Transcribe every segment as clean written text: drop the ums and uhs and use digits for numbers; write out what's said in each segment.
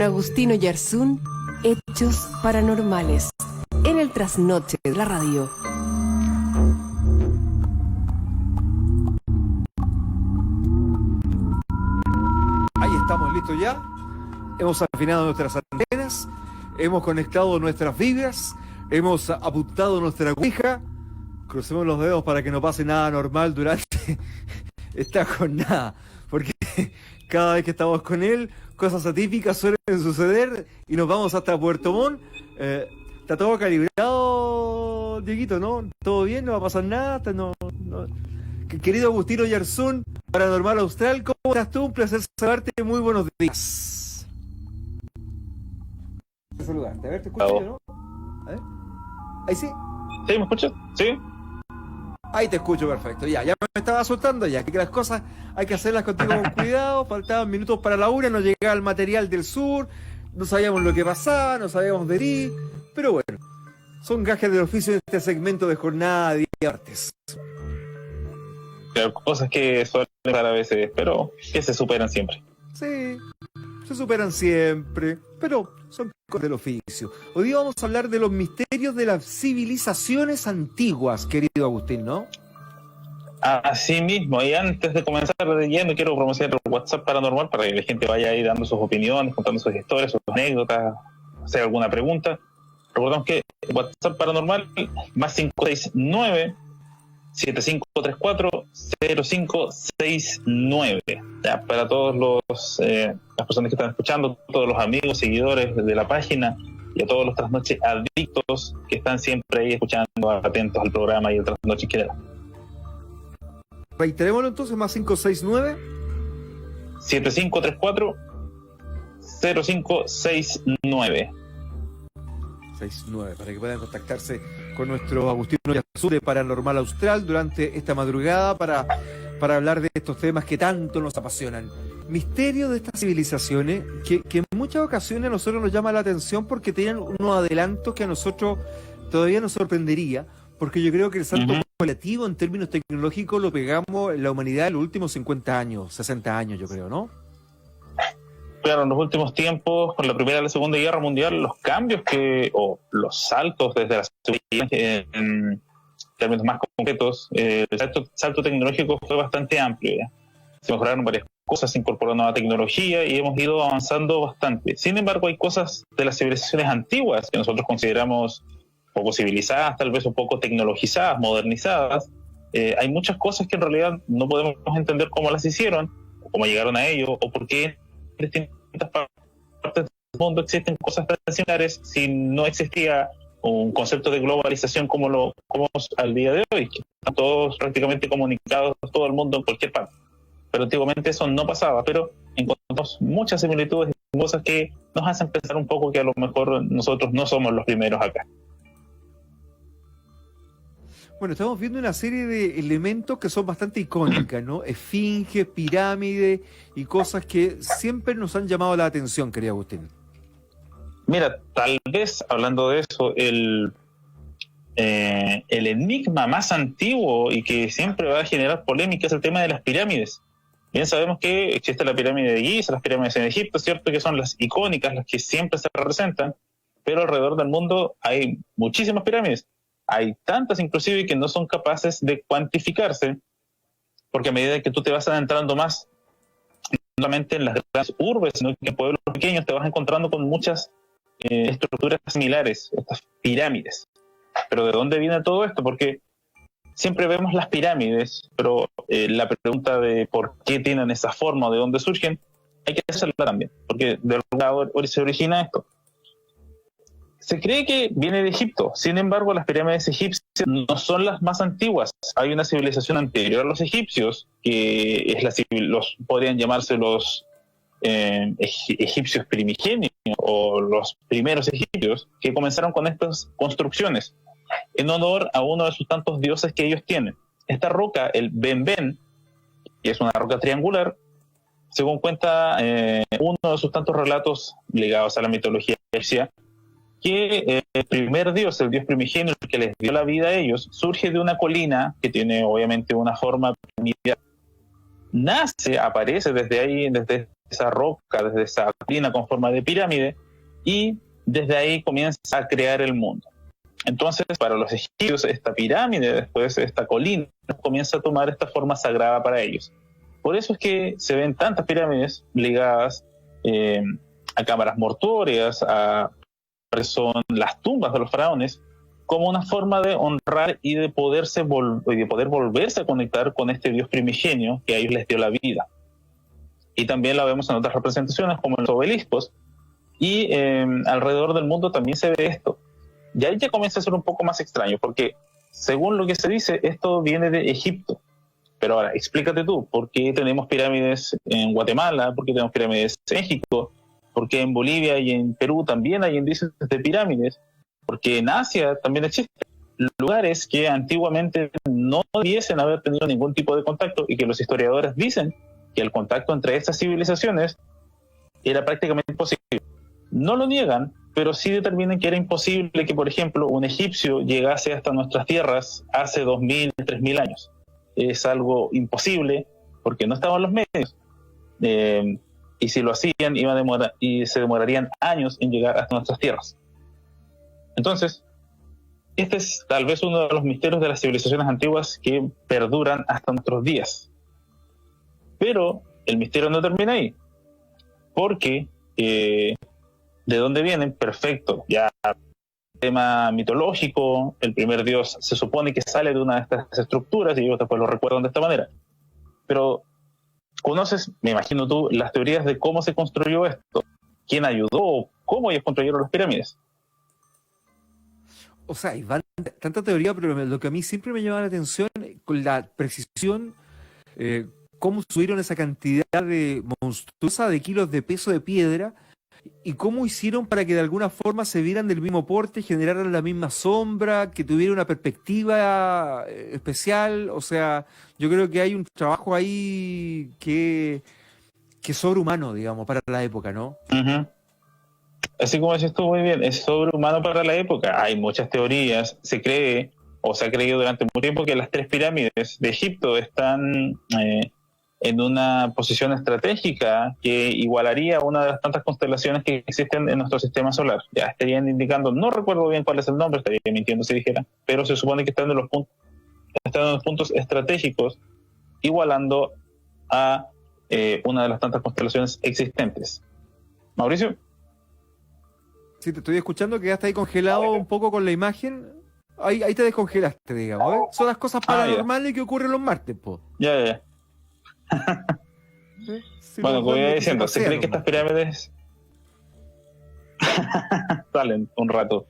Agustino Yarzún, Hechos Paranormales, en el trasnoche de la radio. Ahí estamos listos ya. Hemos afinado nuestras antenas, hemos conectado nuestras vibras, hemos apuntado nuestra ouija. Crucemos los dedos para que no pase nada normal durante esta jornada, porque cada vez que estamos con él, cosas atípicas suelen suceder y nos vamos hasta Puerto Montt. Está todo calibrado, Dieguito, ¿no? ¿Todo bien? ¿No va a pasar nada? No. Querido Agustino Yarzún, Paranormal Austral, ¿cómo estás tú? Un placer saludarte, muy buenos días. Saludarte, a ver, te escucho, ¿no? A ver. ¿Ahí sí? ¿Sí, me escuchas? Sí. Ahí te escucho, perfecto. Ya me estaba soltando ya, que las cosas hay que hacerlas contigo con cuidado. Faltaban minutos para la una, nos llegaba el material del sur, no sabíamos lo que pasaba, no sabíamos de ti, pero bueno, son gajes del oficio en este segmento de jornada de martes. Cosas que suelen pasar a veces, pero que se superan siempre. Sí, se superan siempre, pero son cosas del oficio. Hoy día vamos a hablar de los misterios de las civilizaciones antiguas, querido Agustín, ¿no? Así mismo, y antes de comenzar de lleno, quiero promocionar el WhatsApp Paranormal para que la gente vaya ahí dando sus opiniones, contando sus historias, sus anécdotas, hacer alguna pregunta. Recordamos que el WhatsApp Paranormal más 569 7534-0569. Ya, para todos las personas que están escuchando, todos los amigos, seguidores de la página y a todos los trasnoches adictos que están siempre ahí escuchando, atentos al programa y el trasnoche que da. Reiterémoslo entonces, más 569 7534-0569. 69, para que puedan contactarse con nuestro Agustino Yarzún de Paranormal Austral durante esta madrugada para hablar de estos temas que tanto nos apasionan. Misterios de estas civilizaciones que en muchas ocasiones a nosotros nos llama la atención porque tienen unos adelantos que a nosotros todavía nos sorprendería, porque yo creo que el salto cualitativo en términos tecnológicos lo pegamos en la humanidad en los últimos 50 años, 60 años yo creo, ¿no? Claro, en los últimos tiempos, con la Primera y la Segunda Guerra Mundial, los cambios o los saltos desde la seguridad en términos más concretos, el salto tecnológico fue bastante amplio. ¿Ya? Se mejoraron varias cosas, se incorporó nueva tecnología y hemos ido avanzando bastante. Sin embargo, hay cosas de las civilizaciones antiguas que nosotros consideramos poco civilizadas, tal vez un poco tecnologizadas, modernizadas. Hay muchas cosas que en realidad no podemos entender cómo las hicieron, cómo llegaron a ello, o por qué en distintas partes del mundo existen cosas tan similares si no existía un concepto de globalización como lo vemos al día de hoy, que están todos prácticamente comunicados, todo el mundo en cualquier parte. Pero antiguamente eso no pasaba, pero encontramos muchas similitudes y cosas que nos hacen pensar un poco que a lo mejor nosotros no somos los primeros acá. Bueno, estamos viendo una serie de elementos que son bastante icónicas, ¿no? Esfinges, pirámides y cosas que siempre nos han llamado la atención, querido Agustín. Mira, tal vez, hablando de eso, el enigma más antiguo y que siempre va a generar polémica es el tema de las pirámides. Bien sabemos que existe la pirámide de Giza, las pirámides en Egipto, ¿cierto? Que son las icónicas, las que siempre se representan, pero alrededor del mundo hay muchísimas pirámides. Hay tantas inclusive que no son capaces de cuantificarse, porque a medida que tú te vas adentrando más, no solamente en las grandes urbes, sino que en pueblos pequeños te vas encontrando con muchas estructuras similares, estas pirámides. Pero ¿de dónde viene todo esto? Porque siempre vemos las pirámides, pero la pregunta de por qué tienen esa forma o de dónde surgen, hay que hacerla también, porque de algún lado se origina esto. Se cree que viene de Egipto, sin embargo las pirámides egipcias no son las más antiguas. Hay una civilización anterior a los egipcios, que es podrían llamarse los egipcios primigenios o los primeros egipcios, que comenzaron con estas construcciones en honor a uno de sus tantos dioses que ellos tienen. Esta roca, el Benben, que es una roca triangular, según cuenta uno de sus tantos relatos ligados a la mitología egipcia, que el primer dios, el dios primigenio, el que les dio la vida a ellos, surge de una colina que tiene obviamente una forma piramidal. Aparece desde ahí, desde esa roca, desde esa colina con forma de pirámide, y desde ahí comienza a crear el mundo. Entonces, para los egipcios, esta pirámide, después esta colina, comienza a tomar esta forma sagrada para ellos. Por eso es que se ven tantas pirámides ligadas a cámaras mortuorias, a son las tumbas de los faraones, como una forma de honrar y de poder volverse a conectar con este Dios primigenio que a ellos les dio la vida. Y también la vemos en otras representaciones, como en los obeliscos, y alrededor del mundo también se ve esto. Y ahí ya comienza a ser un poco más extraño, porque según lo que se dice, esto viene de Egipto. Pero ahora, explícate tú, ¿por qué tenemos pirámides en Guatemala? ¿Por qué tenemos pirámides en México? ¿Por qué en Bolivia y en Perú también hay indicios de pirámides? Porque en Asia también existen lugares que antiguamente no debiesen haber tenido ningún tipo de contacto, y que los historiadores dicen que el contacto entre estas civilizaciones era prácticamente imposible. No lo niegan, pero sí determinan que era imposible que, por ejemplo, un egipcio llegase hasta nuestras tierras hace 2000, 3000 años. Es algo imposible porque no estaban los medios. Y si lo hacían, se demorarían años en llegar hasta nuestras tierras. Entonces, este es tal vez uno de los misterios de las civilizaciones antiguas que perduran hasta nuestros días. Pero el misterio no termina ahí, porque ¿de dónde vienen? Perfecto, ya tema mitológico, el primer dios se supone que sale de una de estas estructuras, y ellos después lo recuerdan de esta manera. Pero ¿conoces, me imagino tú, las teorías de cómo se construyó esto? ¿Quién ayudó? ¿Cómo ellos construyeron las pirámides? O sea, hay tanta teoría, pero lo que a mí siempre me llama la atención, con la precisión, cómo subieron esa cantidad de monstruosa de kilos de peso de piedra, y cómo hicieron para que de alguna forma se vieran del mismo porte, generaran la misma sombra, que tuviera una perspectiva especial. O sea, yo creo que hay un trabajo ahí que es sobrehumano, digamos, para la época, ¿no? Uh-huh. Así como decís tú muy bien, es sobrehumano para la época. Hay muchas teorías. Se cree, o se ha creído durante mucho tiempo, que las 3 pirámides de Egipto están en una posición estratégica que igualaría una de las tantas constelaciones que existen en nuestro sistema solar. Ya estarían indicando, no recuerdo bien cuál es el nombre, estaría mintiendo si dijera, pero se supone que están en los puntos estratégicos, igualando a una de las tantas constelaciones existentes. Mauricio. Sí, te estoy escuchando, quedaste ahí congelado un poco con la imagen. Ahí te descongelaste, digamos, ¿eh? Son las cosas paranormales que ocurren los martes, po. Ya. Sí, bueno, como iba diciendo, se cree que estas pirámides salen un rato.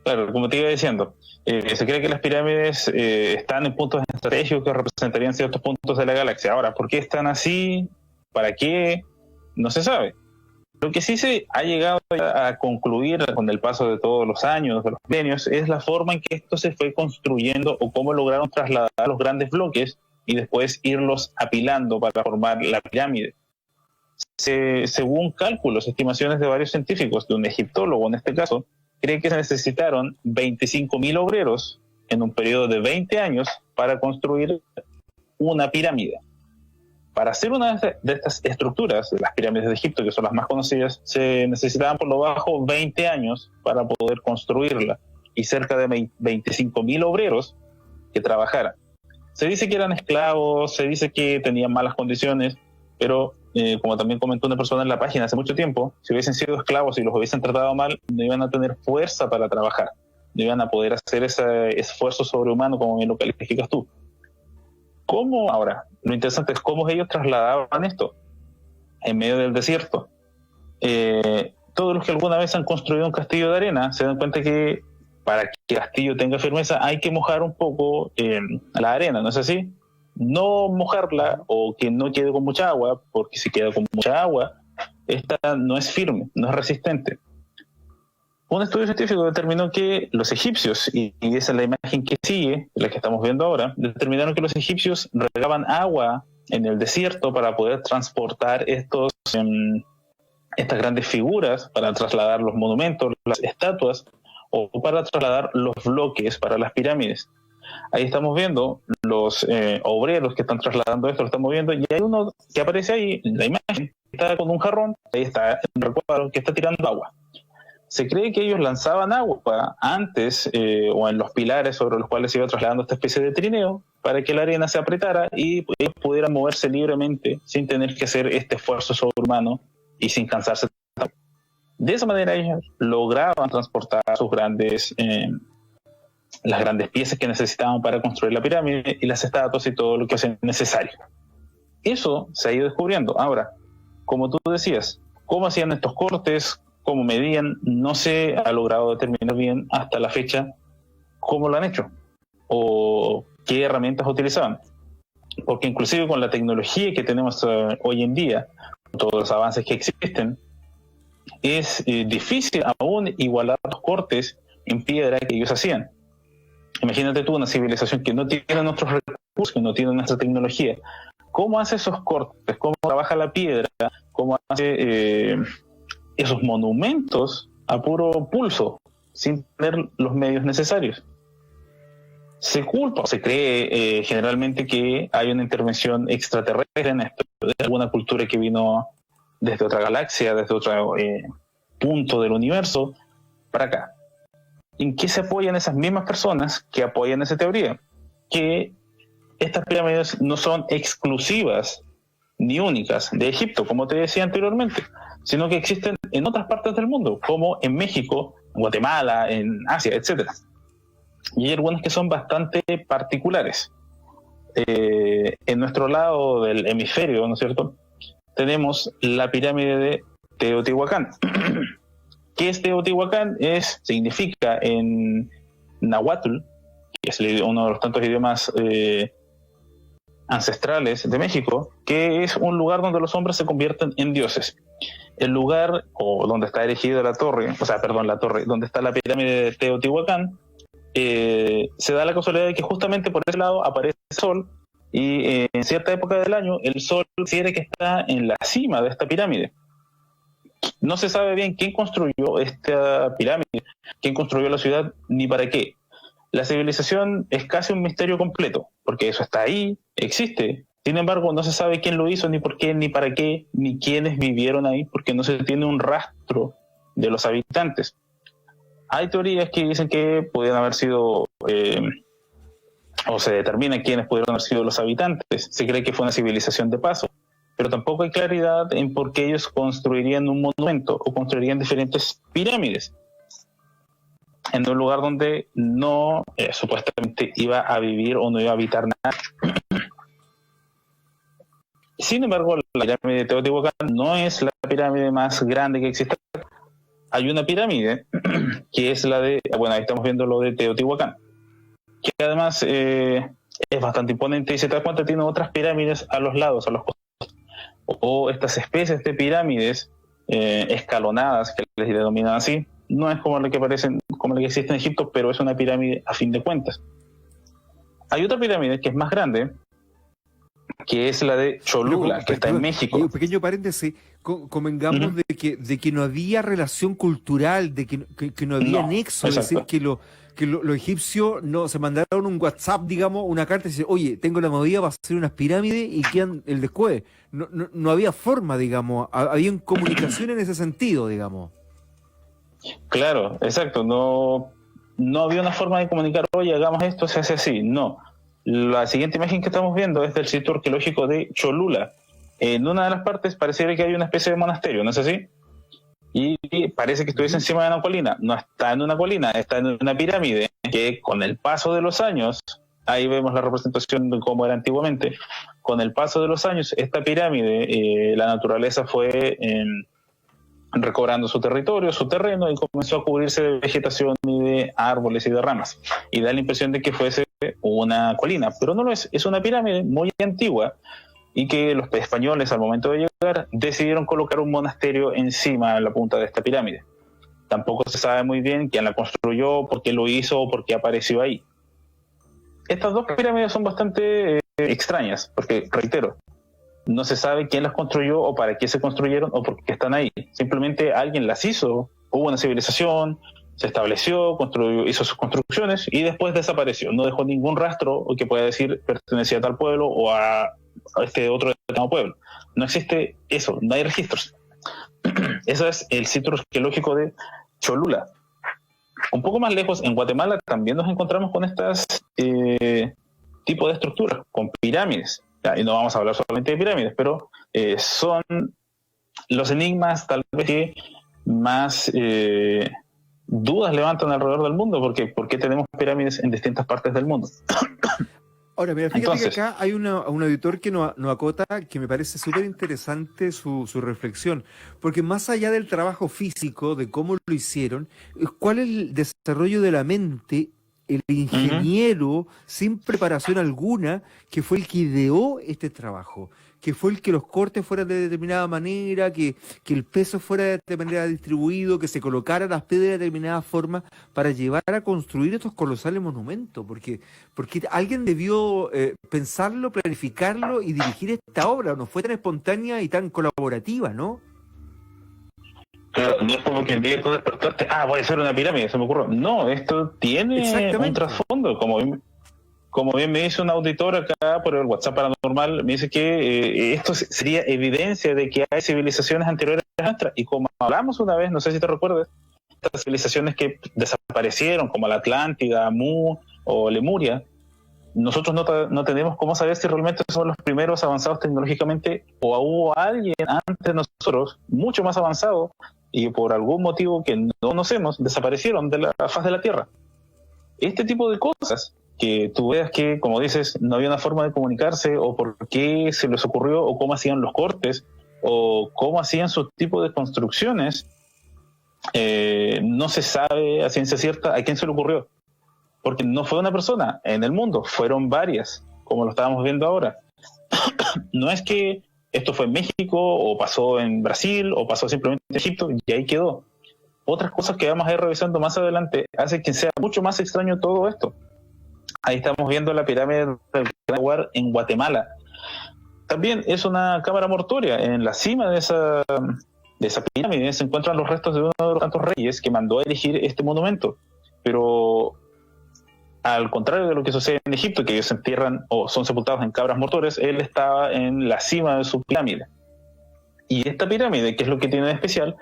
Claro, como te iba diciendo, se cree que las pirámides están en puntos estratégicos que representarían ciertos puntos de la galaxia. Ahora, ¿por qué están así? ¿Para qué? No se sabe. Lo que sí se ha llegado a concluir con el paso de todos los años, de los milenios, es la forma en que esto se fue construyendo, o cómo lograron trasladar los grandes bloques y después irlos apilando para formar la pirámide. Según cálculos, estimaciones de varios científicos, de un egiptólogo en este caso, cree que se necesitaron 25.000 obreros en un periodo de 20 años para construir una pirámide. Para hacer una de estas estructuras, de las pirámides de Egipto, que son las más conocidas, se necesitaban por lo bajo 20 años para poder construirla, y cerca de 25.000 obreros que trabajaran. Se dice que eran esclavos, se dice que tenían malas condiciones, pero como también comentó una persona en la página hace mucho tiempo, si hubiesen sido esclavos y los hubiesen tratado mal, no iban a tener fuerza para trabajar, no iban a poder hacer ese esfuerzo sobrehumano, como bien lo calificas tú. ¿Cómo? Ahora, lo interesante es cómo ellos trasladaban esto en medio del desierto. Todos los que alguna vez han construido un castillo de arena se dan cuenta que para que el castillo tenga firmeza hay que mojar un poco la arena, ¿no es así? No mojarla, o que no quede con mucha agua, porque si queda con mucha agua, esta no es firme, no es resistente. Un estudio científico determinó que los egipcios, y esa es la imagen que sigue, la que estamos viendo ahora, determinaron que los egipcios regaban agua en el desierto para poder transportar estas grandes figuras, para trasladar los monumentos, las estatuas, o para trasladar los bloques para las pirámides. Ahí estamos viendo los obreros que están trasladando esto, lo estamos viendo, y hay uno que aparece ahí en la imagen, que está con un jarrón, ahí está el recuadro, que está tirando agua. Se cree que ellos lanzaban agua antes o en los pilares sobre los cuales se iba trasladando esta especie de trineo para que la arena se apretara y ellos pudieran moverse libremente sin tener que hacer este esfuerzo sobrehumano y sin cansarse. De esa manera ellos lograban transportar las grandes piezas que necesitaban para construir la pirámide y las estatuas y todo lo que sea necesario. Eso se ha ido descubriendo. Ahora, como tú decías, ¿cómo hacían estos cortes? ¿Cómo medían? No se ha logrado determinar bien hasta la fecha cómo lo han hecho o qué herramientas utilizaban. Porque inclusive con la tecnología que tenemos hoy en día, todos los avances que existen, es difícil aún igualar los cortes en piedra que ellos hacían. Imagínate tú una civilización que no tiene nuestros recursos, que no tiene nuestra tecnología. ¿Cómo hace esos cortes? ¿Cómo trabaja la piedra? ¿Cómo hace esos monumentos a puro pulso, sin tener los medios necesarios? Se culpa o se cree generalmente que hay una intervención extraterrestre en esto, de alguna cultura que vino desde otra galaxia, desde otro punto del universo, para acá. ¿En qué se apoyan esas mismas personas que apoyan esa teoría? Que estas pirámides no son exclusivas ni únicas de Egipto, como te decía anteriormente, sino que existen en otras partes del mundo, como en México, en Guatemala, en Asia, etc. Y hay algunas que son bastante particulares. En nuestro lado del hemisferio, ¿no es cierto?, tenemos la pirámide de Teotihuacán. ¿Qué es Teotihuacán? Significa en náhuatl, que es uno de los tantos idiomas ancestrales de México, que es un lugar donde los hombres se convierten en dioses. El lugar, o donde está erigida la torre, donde está la pirámide de Teotihuacán, se da la casualidad de que justamente por ese lado aparece el sol, y en cierta época del año el sol quiere que está en la cima de esta pirámide. No se sabe bien quién construyó esta pirámide, quién construyó la ciudad, ni para qué. La civilización es casi un misterio completo, porque eso está ahí, existe. Sin embargo, no se sabe quién lo hizo, ni por qué, ni para qué, ni quiénes vivieron ahí, porque no se tiene un rastro de los habitantes. Hay teorías que dicen que pudieron haber sido, o se determina quiénes pudieron haber sido los habitantes. Se cree que fue una civilización de paso, pero tampoco hay claridad en por qué ellos construirían un monumento o construirían diferentes pirámides en un lugar donde no supuestamente iba a vivir o no iba a habitar nada. Sin embargo, la pirámide de Teotihuacán no es la pirámide más grande que existe. Hay una pirámide que es la de, bueno, ahí estamos viendo lo de Teotihuacán, que además es bastante imponente y si te das cuenta tiene otras pirámides a los lados, a los costados, o estas especies de pirámides escalonadas, que les denominan así. No es como la que aparecen, como la que existe en Egipto, pero es una pirámide a fin de cuentas. Hay otra pirámide que es más grande, que es la de Cholula, que está en México. Un pequeño paréntesis, convengamos de que no había relación cultural, de que no había nexo, es decir, que los egipcios no se mandaron un WhatsApp, digamos, una carta y dicen, oye, tengo la movida para hacer unas pirámides y quedan el después. No había forma, digamos, había comunicación en ese sentido, digamos. Claro, exacto, no había una forma de comunicar, oye, hagamos esto, se hace así, no. La siguiente imagen que estamos viendo es del sitio arqueológico de Cholula. En una de las partes pareciera que hay una especie de monasterio, ¿no es así? Y parece que estuviese encima de una colina. No está en una colina, está en una pirámide que con el paso de los años, ahí vemos la representación de cómo era antiguamente, con el paso de los años, esta pirámide, la naturaleza fue recobrando su territorio, su terreno, y comenzó a cubrirse de vegetación y de árboles y de ramas. Y da la impresión de que fuese una colina, pero no lo es una pirámide muy antigua y que los españoles al momento de llegar decidieron colocar un monasterio encima de la punta de esta pirámide. Tampoco se sabe muy bien quién la construyó, por qué lo hizo o por qué apareció ahí. Estas dos pirámides son bastante extrañas, porque, reitero, no se sabe quién las construyó o para qué se construyeron o por qué están ahí. Simplemente alguien las hizo, hubo una civilización, se estableció, construyó, hizo sus construcciones y después desapareció. No dejó ningún rastro que pueda decir pertenecía a tal pueblo o a este otro determinado pueblo. No existe eso, no hay registros. Ese es el sitio arqueológico de Cholula. Un poco más lejos, en Guatemala, también nos encontramos con estas tipos de estructuras, con pirámides. Y no vamos a hablar solamente de pirámides, pero son los enigmas tal vez que más dudas levantan alrededor del mundo, porque ¿por qué tenemos pirámides en distintas partes del mundo? Ahora, mira, fíjate Entonces, que acá hay un auditor que nos acota que me parece súper interesante su reflexión, porque más allá del trabajo físico, de cómo lo hicieron, ¿cuál es el desarrollo de la mente, el ingeniero sin preparación alguna, que fue el que ideó este trabajo? Que fue el que los cortes fueran de determinada manera, que el peso fuera de determinada manera distribuido, que se colocaran las piedras de determinada forma para llevar a construir estos colosales monumentos, porque alguien debió pensarlo, planificarlo y dirigir esta obra, no fue tan espontánea y tan colaborativa, ¿no? Pero no es como que el día tú despertaste, voy a hacer una pirámide, se me ocurrió. No, esto tiene un trasfondo, como bien me dice un auditor acá por el WhatsApp Paranormal, me dice que esto sería evidencia de que hay civilizaciones anteriores a la nuestra. Y como hablamos una vez, no sé si te recuerdas, estas civilizaciones que desaparecieron, como la Atlántida, Mu o Lemuria, nosotros no tenemos cómo saber si realmente son los primeros avanzados tecnológicamente o hubo alguien antes de nosotros, mucho más avanzado, y por algún motivo que no conocemos, desaparecieron de la faz de la Tierra. Este tipo de cosas que tú veas que, como dices, no había una forma de comunicarse, o por qué se les ocurrió, o cómo hacían los cortes, o cómo hacían sus tipos de construcciones, no se sabe a ciencia cierta a quién se le ocurrió. Porque no fue una persona en el mundo, fueron varias, como lo estábamos viendo ahora. No es que esto fue en México, o pasó en Brasil, o pasó simplemente en Egipto, y ahí quedó. Otras cosas que vamos a ir revisando más adelante hacen que sea mucho más extraño todo esto. Ahí estamos viendo la pirámide del Jaguar en Guatemala. También es una cámara mortuoria. En la cima de esa pirámide se encuentran los restos de uno de los tantos reyes que mandó a erigir este monumento. Pero al contrario de lo que sucede en Egipto, que ellos se entierran o son sepultados en cabras mortuorias, él estaba en la cima de su pirámide. Y esta pirámide, que es lo que tiene de especial,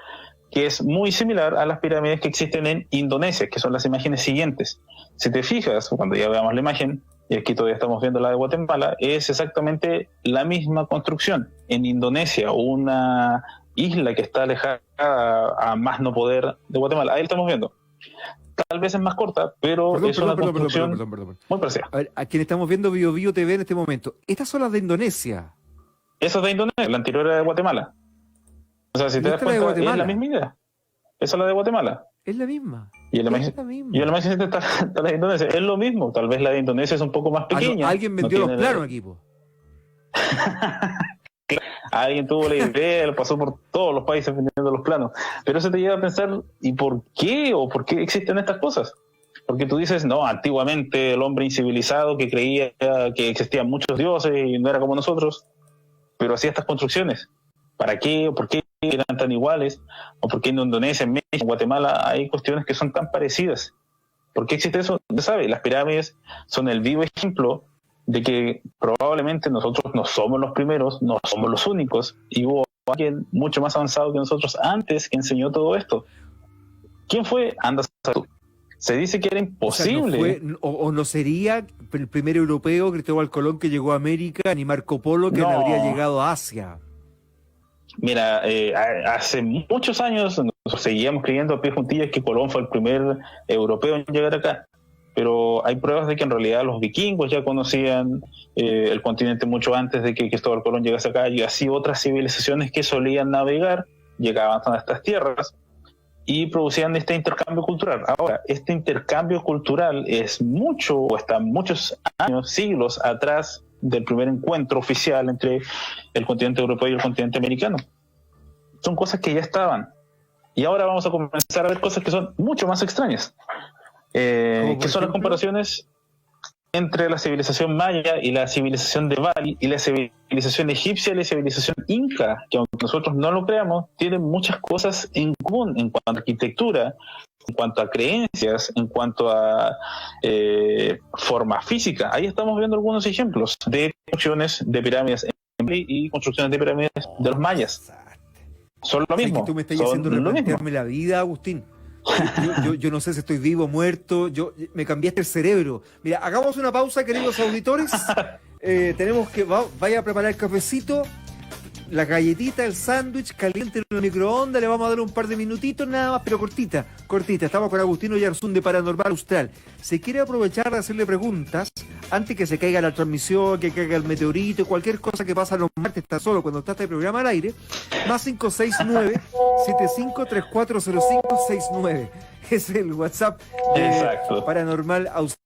que es muy similar a las pirámides que existen en Indonesia, que son las imágenes siguientes. Si te fijas, cuando ya veamos la imagen, y aquí todavía estamos viendo la de Guatemala, es exactamente la misma construcción. En Indonesia, una isla que está alejada a más no poder de Guatemala, ahí la estamos viendo. Tal vez es más corta, pero es una construcción muy parecida. A ver, a quien estamos viendo Bio Bio TV en este momento, estas son las de Indonesia. Esa es de Indonesia, la anterior era de Guatemala. O sea, si te das cuenta, es la misma idea. Esa es la de Guatemala. Es la misma. Y en la más reciente está la de Indonesia. Es lo mismo. Tal vez la de Indonesia es un poco más pequeña. No, alguien vendió los planos aquí, po. Alguien tuvo la idea, lo pasó por todos los países vendiendo los planos. Pero eso te lleva a pensar, ¿y por qué? ¿O por qué existen estas cosas? Porque tú dices, no, antiguamente el hombre incivilizado que creía que existían muchos dioses y no era como nosotros, pero hacía estas construcciones. ¿Para qué? ¿O por qué eran tan iguales? ¿O por qué en Indonesia, en México, en Guatemala hay cuestiones que son tan parecidas? ¿Por qué existe eso? No se sabe. Las pirámides son el vivo ejemplo de que probablemente nosotros no somos los primeros, no somos los únicos, y hubo alguien mucho más avanzado que nosotros antes que enseñó todo esto. ¿Quién fue? Anda a saber tú. Se dice que era imposible. O no sería el primer europeo, Cristóbal Colón, que llegó a América, ni Marco Polo, que no habría llegado a Asia. Mira, hace muchos años nosotros seguíamos creyendo a pie juntillas que Colón fue el primer europeo en llegar acá, pero hay pruebas de que en realidad los vikingos ya conocían el continente mucho antes de que Cristóbal Colón llegase acá, y así otras civilizaciones que solían navegar llegaban a estas tierras y producían este intercambio cultural. Ahora, este intercambio cultural es mucho, o está muchos años, siglos atrás del primer encuentro oficial entre el continente europeo y el continente americano. Son cosas que ya estaban. Y ahora vamos a comenzar a ver cosas que son mucho más extrañas. Que son las comparaciones entre la civilización maya y la civilización de Bali y la civilización egipcia y la civilización inca, que aunque nosotros no lo creamos, tienen muchas cosas en común en cuanto a arquitectura, en cuanto a creencias, en cuanto a forma física. Ahí estamos viendo algunos ejemplos de construcciones de pirámides y construcciones de pirámides de los mayas. Son lo mismo. Que tú me estás son haciendo lo mismo. replantearme la vida, Agustín. Yo no sé si estoy vivo o muerto. Me cambiaste el cerebro. Mira, hagamos una pausa, queridos auditores. Tenemos que... vaya a preparar el cafecito, la galletita, el sándwich caliente en el microondas. Le vamos a dar un par de minutitos nada más, pero cortita. Estamos con Agustino Yarzún de Paranormal Austral. Se quiere aprovechar de hacerle preguntas antes que se caiga la transmisión, que caiga el meteorito, cualquier cosa que pasa los martes, está solo cuando está este programa al aire. Más 569-75340569. Es el WhatsApp de Paranormal Austral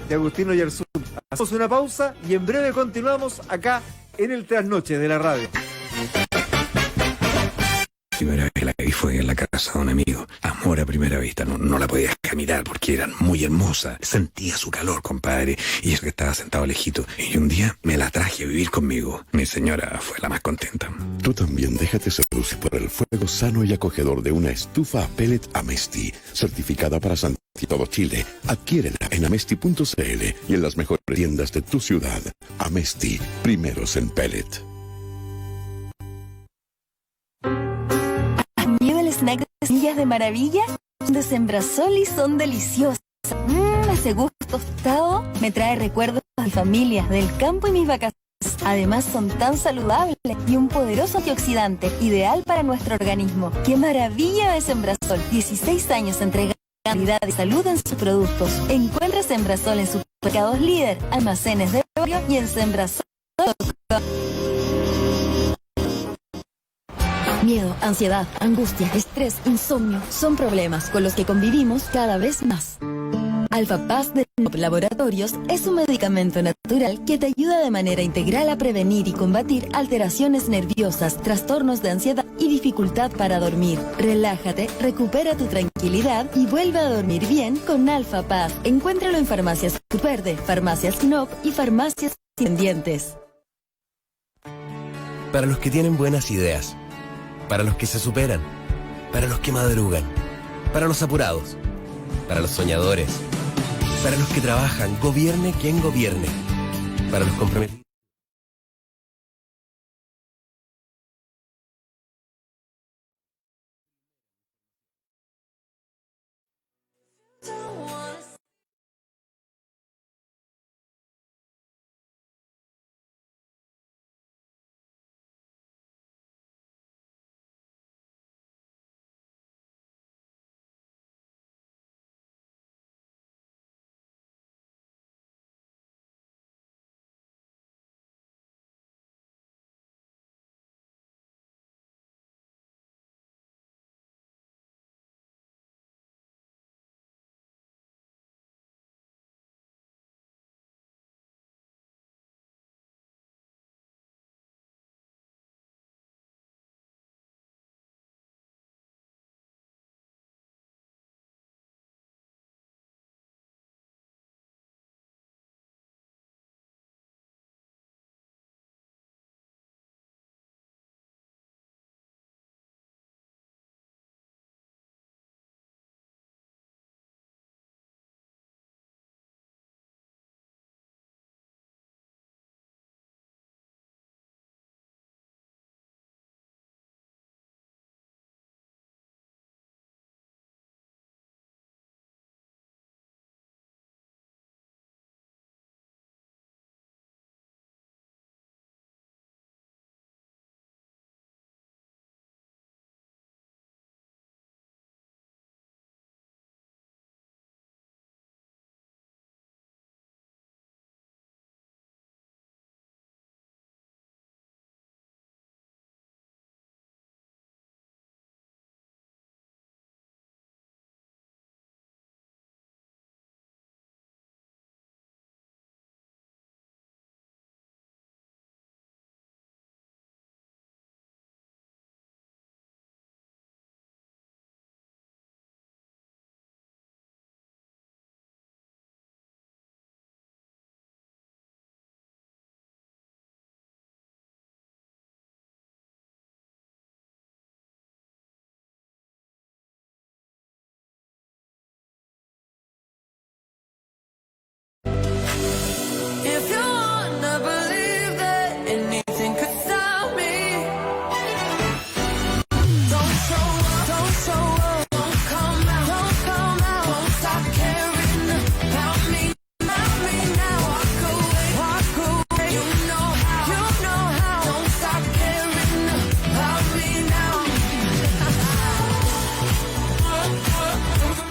de Agustino Yarzún. Hacemos una pausa y en breve continuamos acá en el Trasnoche de la radio. Primera vez que la vi fue en la casa de un amigo. Amor a primera vista. No la podía dejar mirar porque era muy hermosa. Sentía su calor, compadre. Y eso que estaba sentado lejito. Y un día me la traje a vivir conmigo. Mi señora fue la más contenta. Tú también déjate seducir por el fuego sano y acogedor de una estufa a pellet Amesti, certificada para Santiago y todo Chile. Adquiérela en amesti.cl y en las mejores tiendas de tu ciudad. Amesti, primeros en pellet. ¿Miedo el snack de semillas de maravilla? De Sembrasol y son deliciosas. Ese gusto tostado me trae recuerdos de mi familia, del campo y mis vacaciones. Además son tan saludables y un poderoso antioxidante, ideal para nuestro organismo. ¡Qué maravilla de Sembrasol! 16 años entregando calidad y salud en sus productos. Encuentra Sembrasol en supermercados líder, almacenes de barrio y en Sembrasol.com. Miedo, ansiedad, angustia, estrés, insomnio son problemas con los que convivimos cada vez más. Alpha Paz de Laboratorios es un medicamento natural que te ayuda de manera integral a prevenir y combatir alteraciones nerviosas, trastornos de ansiedad y dificultad para dormir. Relájate, recupera tu tranquilidad y vuelve a dormir bien con Alpha Paz. Encuéntralo en Farmacias Verde, Farmacias Knock y Farmacias Independientes. Para los que tienen buenas ideas, para los que se superan, para los que madrugan, para los apurados, para los soñadores, para los que trabajan, gobierne quien gobierne, para los comprometidos.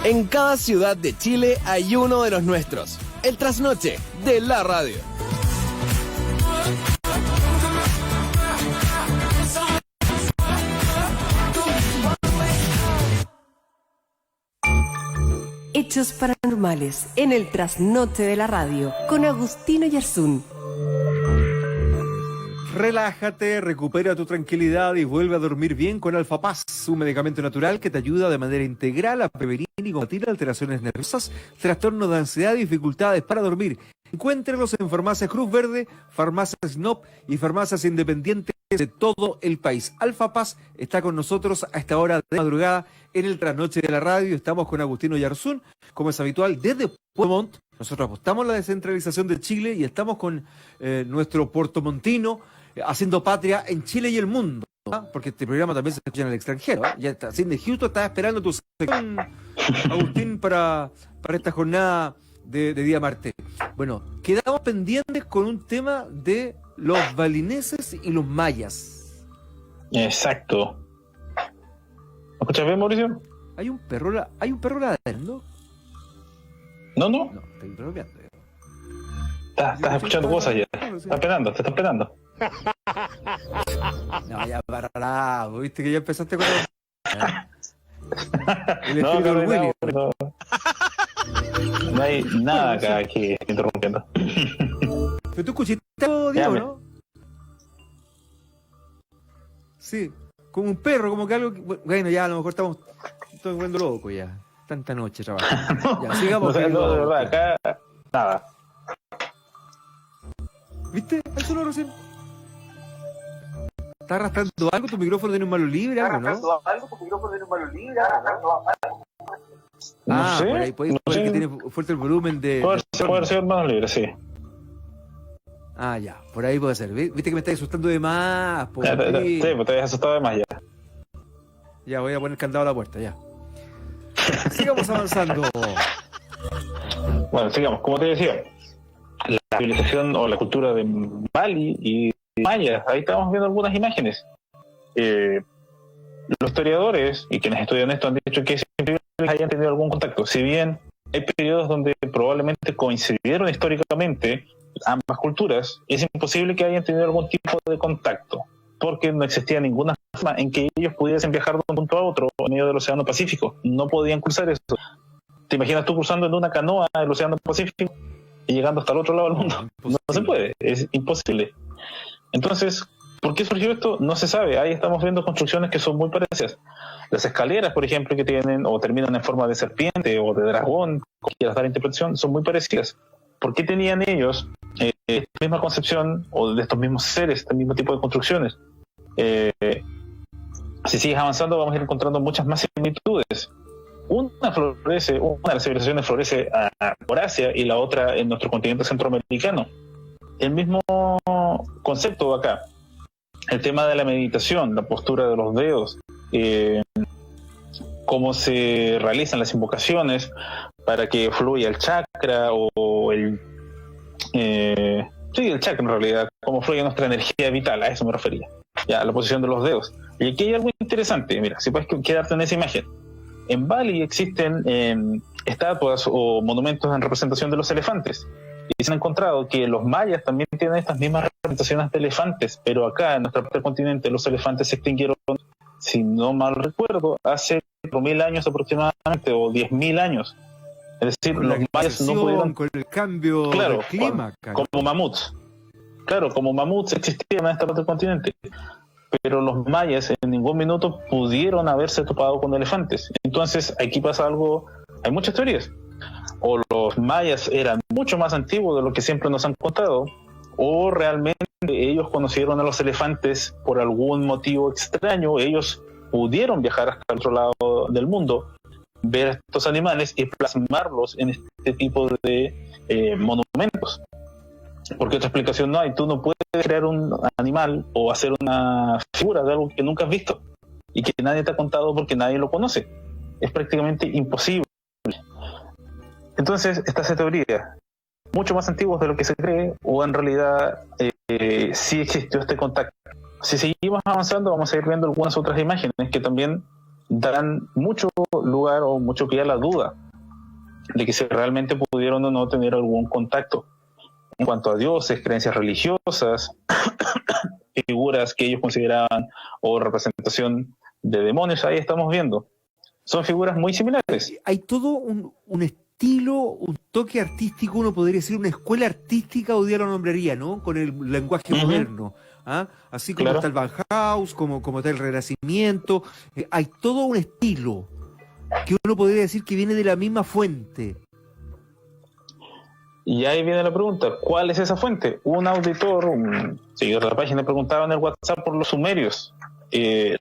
En cada ciudad de Chile hay uno de los nuestros. El trasnoche de la radio. Hechos paranormales en el trasnoche de la radio con Agustino Yarzún. Relájate, recupera tu tranquilidad y vuelve a dormir bien con Alfa Paz, un medicamento natural que te ayuda de manera integral a prevenir y combatir alteraciones nerviosas, trastornos de ansiedad y dificultades para dormir. Encuéntrelos en Farmacias Cruz Verde, Farmacias Snop y farmacias independientes de todo el país. Alfa Paz está con nosotros a esta hora de madrugada en el trasnoche de la radio. Estamos con Agustino Yarzún, como es habitual, desde Puerto Montt. Nosotros apostamos a la descentralización de Chile y estamos con nuestro puertomontino haciendo patria en Chile y el mundo, ¿ah? Porque este programa también se escucha en el extranjero, ¿eh? Ya está, Sidney Houston está esperando tu sección, Agustín, para esta jornada de día martes. Bueno, quedamos pendientes con un tema de los balineses y los mayas. Exacto. ¿Me escuchas bien, Mauricio? Hay un perro ladrando. No. No, estoy bromeando. Estás escuchando cosas ya. Te están esperando. No, ya para, viste que ya empezaste con el No, espíritu del Willy. no hay nada acá aquí interrumpiendo. Pero tú escuchaste algo, Diego, ¿no? Sí, como un perro, como que algo. Bueno, ya a lo mejor estoy volviendo loco ya. Tanta noche trabajando. Ya, sigamos. No, de verdad, acá nada. ¿Viste? Eso lo recién. ¿Estás arrastrando algo? ¿Tu micrófono tiene un malo libre? ¿Algo, no? No sé, por ahí puede no sé. que tiene fuerte el volumen de. Puede ser más libre, sí. Ya, por ahí puede ser. Viste que me estás asustando de más. Sí, pues te habías asustado de más ya. Ya, voy a poner candado a la puerta, ya. Sigamos avanzando. Bueno, sigamos. Como te decía, la civilización o la cultura de Bali y Maya, ahí estamos viendo algunas imágenes. Los historiadores y quienes estudian esto han dicho que siempre hayan tenido algún contacto. Si bien hay periodos donde probablemente coincidieron históricamente ambas culturas, es imposible que hayan tenido algún tipo de contacto, porque no existía ninguna forma en que ellos pudiesen viajar de un punto a otro en medio del Océano Pacífico. No podían cruzar eso. ¿Te imaginas tú cruzando en una canoa el Océano Pacífico y llegando hasta el otro lado del mundo? No se puede, es imposible. Entonces, ¿por qué surgió esto? No se sabe. Ahí estamos viendo construcciones que son muy parecidas. Las escaleras, por ejemplo, que tienen o terminan en forma de serpiente o de dragón, como quieras dar interpretación, son muy parecidas. ¿Por qué tenían ellos esta misma concepción o de estos mismos seres, este mismo tipo de construcciones? Si sigues avanzando vamos a ir encontrando muchas más similitudes. Una de las civilizaciones florece por Asia y la otra en nuestro continente centroamericano. El mismo concepto acá. El tema de la meditación, la postura de los dedos, cómo se realizan las invocaciones para que fluya el chakra o el chakra en realidad, cómo fluye nuestra energía vital, a eso me refería. Ya, la posición de los dedos. Y aquí hay algo interesante, mira, si puedes quedarte en esa imagen. En Bali existen estatuas o monumentos en representación de los elefantes. Y se han encontrado que los mayas también tienen estas mismas representaciones de elefantes, pero acá en nuestro continente los elefantes se extinguieron, si no mal recuerdo, hace 4.000 años aproximadamente, o 10.000 años. Es decir, Con los mayas no pudieron... Con el cambio del clima. Como mamuts. Claro, como mamuts existían en esta parte del continente. Pero los mayas en ningún minuto pudieron haberse topado con elefantes. Entonces, aquí pasa algo... Hay muchas teorías. O los mayas eran mucho más antiguos de lo que siempre nos han contado, o realmente ellos conocieron a los elefantes por algún motivo extraño. Ellos pudieron viajar hasta el otro lado del mundo, ver estos animales y plasmarlos en este tipo de monumentos. Porque otra explicación no hay. Tú no puedes crear un animal o hacer una figura de algo que nunca has visto y que nadie te ha contado porque nadie lo conoce. Es prácticamente imposible. Entonces está esa teoría, mucho más antiguos de lo que se cree, o en realidad sí existió este contacto. Si seguimos avanzando vamos a ir viendo algunas otras imágenes que también dan mucho lugar o mucho pie a la duda de que si realmente pudieron o no tener algún contacto en cuanto a dioses, creencias religiosas, figuras que ellos consideraban o representación de demonios. Ahí estamos viendo. Son figuras muy similares. Hay todo un estilo, un toque artístico, uno podría decir una escuela artística, hoy día lo nombraría, ¿no? Con el lenguaje moderno. ¿Ah? Así como Claro. está el Bauhaus, como está el Renacimiento. Hay todo un estilo que uno podría decir que viene de la misma fuente. Y ahí viene la pregunta, ¿cuál es esa fuente? Un auditor, un seguidor de la página, preguntaba en el WhatsApp por los sumerios.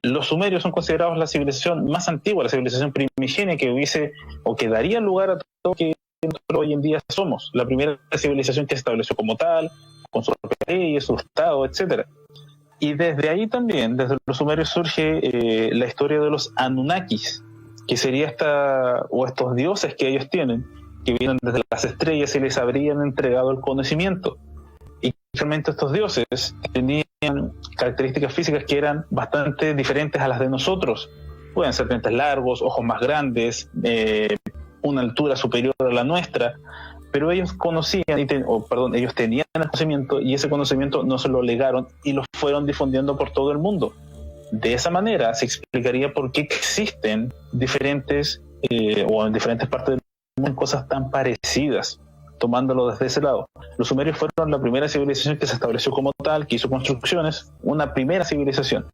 Los sumerios son considerados la civilización más antigua, la civilización primigenia que hubiese o que daría lugar a todo lo que hoy en día somos. La primera civilización que se estableció como tal, con sus propias leyes, su estado, etcétera. Y desde ahí también, desde los sumerios, surge la historia de los Anunnakis, que sería estos dioses que ellos tienen, que vienen desde las estrellas y les habrían entregado el conocimiento. Y realmente estos dioses tenían características físicas que eran bastante diferentes a las de nosotros. Pueden ser dientes largos, ojos más grandes, una altura superior a la nuestra, pero ellos conocían, ellos tenían el conocimiento y ese conocimiento no se lo legaron y lo fueron difundiendo por todo el mundo. De esa manera se explicaría por qué existen diferentes o en diferentes partes del mundo cosas tan parecidas, tomándolo desde ese lado. Los sumerios fueron la primera civilización que se estableció como tal, que hizo construcciones, una primera civilización.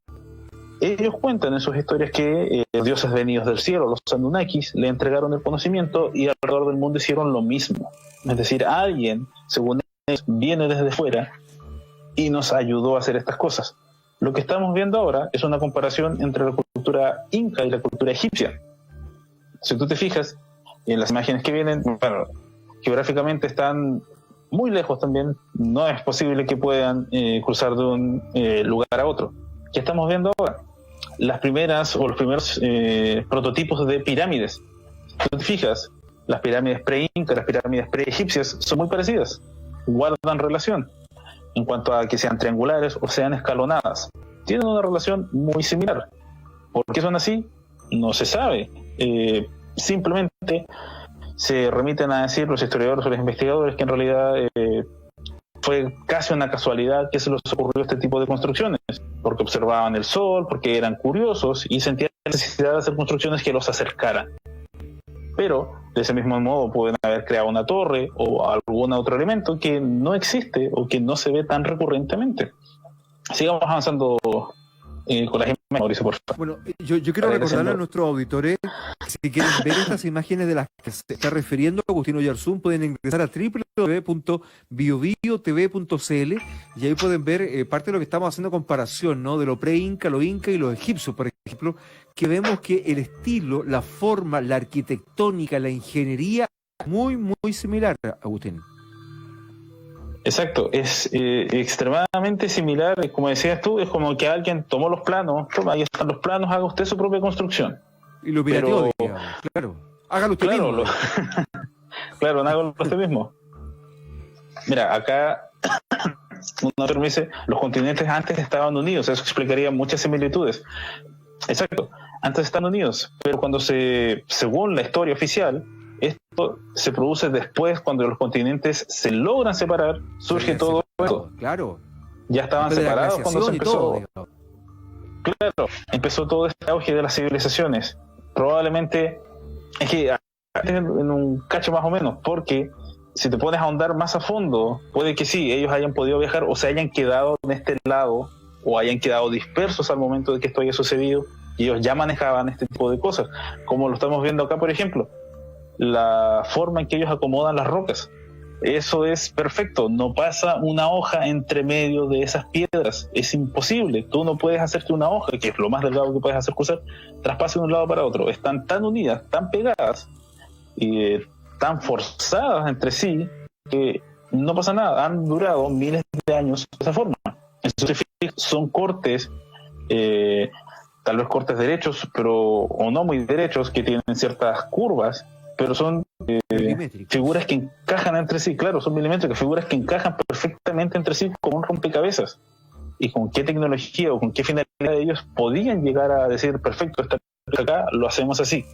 Ellos cuentan en sus historias que los dioses venidos del cielo, los Anunnakis, le entregaron el conocimiento y alrededor del mundo hicieron lo mismo. Es decir, alguien, según ellos, viene desde fuera y nos ayudó a hacer estas cosas. Lo que estamos viendo ahora es una comparación entre la cultura inca y la cultura egipcia. Si tú te fijas en las imágenes que vienen, bueno, geográficamente están muy lejos también, no es posible que puedan cruzar de un lugar a otro. ¿Qué estamos viendo ahora? Las primeras o los primeros prototipos de pirámides. Si tú te fijas, las pirámides pre-inca, las pirámides pre-egipcias son muy parecidas, guardan relación en cuanto a que sean triangulares o sean escalonadas. Tienen una relación muy similar. ¿Por qué son así? No se sabe. Simplemente se remiten a decir los historiadores o los investigadores que en realidad fue casi una casualidad que se les ocurrió este tipo de construcciones, porque observaban el sol, porque eran curiosos y sentían la necesidad de hacer construcciones que los acercaran. Pero de ese mismo modo pueden haber creado una torre o algún otro elemento que no existe o que no se ve tan recurrentemente. Sigamos avanzando con las imágenes, Mauricio, por favor. Bueno, yo quiero recordarle a nuestros auditores que si quieren ver estas imágenes de las que se está refiriendo Agustín Oyarzún, pueden ingresar a www.biobiotv.cl y ahí pueden ver parte de lo que estamos haciendo comparación, ¿no? De lo pre-inca, lo inca y los egipcios, por ejemplo, que vemos que el estilo, la forma, la arquitectónica, la ingeniería es muy, muy similar, Agustín. Exacto, es extremadamente similar, como decías tú, es como que alguien tomó los planos, ahí están los planos, haga usted su propia construcción. Y lo pirateó, digamos, claro. Hágalo usted mismo. Claro, hágalo usted mismo. Mira, acá un autor me dice, los continentes antes estaban unidos, eso explicaría muchas similitudes. Exacto, antes estaban unidos, pero según la historia oficial, esto se produce después cuando los continentes se logran separar, surge todo esto. Claro. Ya estaban separados cuando se empezó. Claro, empezó todo este auge de las civilizaciones. Probablemente, es que en un cacho más o menos, porque si te pones a ahondar más a fondo, puede que sí, ellos hayan podido viajar o se hayan quedado en este lado o hayan quedado dispersos al momento de que esto haya sucedido y ellos ya manejaban este tipo de cosas, como lo estamos viendo acá, por ejemplo. La forma en que ellos acomodan las rocas, eso es perfecto, no pasa una hoja entre medio de esas piedras, es imposible, tú no puedes hacer que una hoja, que es lo más delgado que puedes hacer cruzar, traspase de un lado para otro, están tan unidas, tan pegadas y tan forzadas entre sí que no pasa nada, han durado miles de años de esa forma. Entonces son cortes, tal vez cortes derechos, pero o no muy derechos, que tienen ciertas curvas, pero son figuras que encajan entre sí, claro, son milimétricas, figuras que encajan perfectamente entre sí como un rompecabezas. ¿Y con qué tecnología o con qué finalidad ellos podían llegar a decir, perfecto, esta acá lo hacemos así.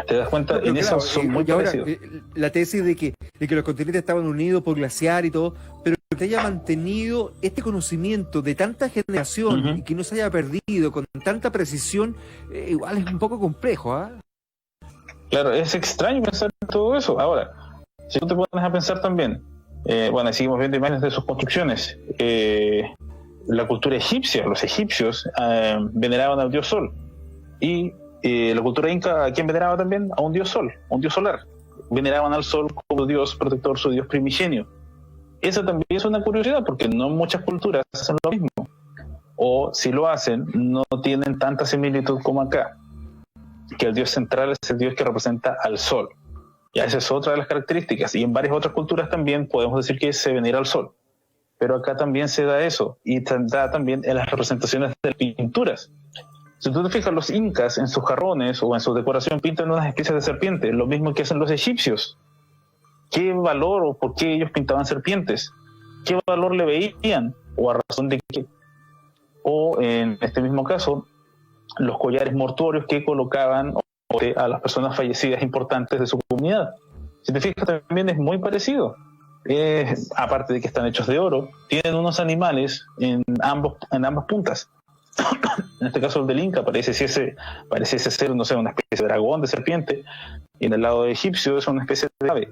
¿Te das cuenta? Pero En eso claro, son muy y ahora, parecidos. la tesis de que los continentes estaban unidos por glaciar y todo, pero que te haya mantenido este conocimiento de tanta generación Ujú. y que no se haya perdido con tanta precisión, igual es un poco complejo, ¿ah? Claro, es extraño pensar en todo eso. Ahora, si tú te pones a pensar también, bueno, seguimos viendo imágenes de sus construcciones, la cultura egipcia, los egipcios veneraban al dios Sol, y la cultura inca, ¿a quién veneraba también? A un dios Sol, un dios solar. Veneraban al Sol como dios protector, su dios primigenio. Esa también es una curiosidad, porque no muchas culturas hacen lo mismo, o si lo hacen, no tienen tanta similitud como acá, que el dios central es el dios que representa al Sol. Ya esa es otra de las características, y en varias otras culturas también podemos decir que se venera al Sol, pero acá también se da eso, y se da también en las representaciones de pinturas. Si tú te fijas, los incas en sus jarrones o en su decoración pintan unas especies de serpientes, lo mismo que hacen los egipcios. ¿Qué valor o por qué ellos pintaban serpientes? ¿Qué valor le veían? ¿O a razón de qué? O en este mismo caso, los collares mortuorios que colocaban a las personas fallecidas importantes de su comunidad. Si te fijas, también es muy parecido. Aparte de que están hechos de oro, tienen unos animales en ambas puntas. En este caso el del Inca pareciese ser, no sé, una especie de dragón, de serpiente, y en el lado egipcio es una especie de ave.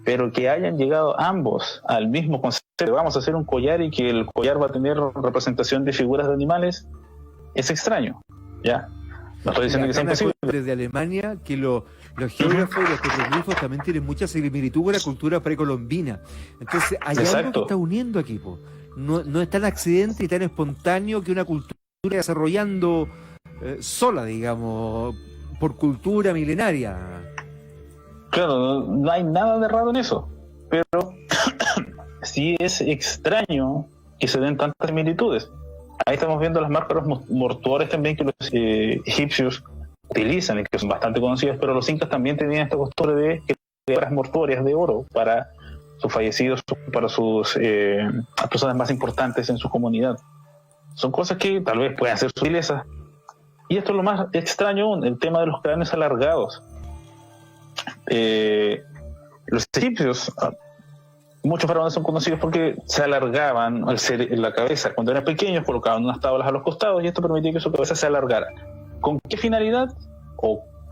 Pero que hayan llegado ambos al mismo concepto, vamos a hacer un collar y que el collar va a tener representación de figuras de animales, es extraño, ¿ya? No estoy diciendo que sea imposible. Desde Alemania, que los geógrafos y los petroglifos también tienen mucha similitud con la cultura precolombina. Entonces, hay algo que está uniendo aquí, po. No es tan accidente y tan espontáneo que una cultura desarrollando sola, digamos, por cultura milenaria. Claro, no hay nada de raro en eso, pero sí es extraño que se den tantas similitudes. Ahí estamos viendo las máscaras mortuorias también que los egipcios utilizan y que son bastante conocidas, pero los incas también tenían esta costumbre de máscaras mortuorias de oro para sus fallecidos, para sus personas más importantes en su comunidad. Son cosas que tal vez puedan ser sutilezas. Y esto es lo más extraño aún, el tema de los cráneos alargados. Los egipcios, muchos faraones son conocidos porque se alargaban la cabeza. Cuando eran pequeños colocaban unas tablas a los costados y esto permitía que su cabeza se alargara. ¿Con qué finalidad?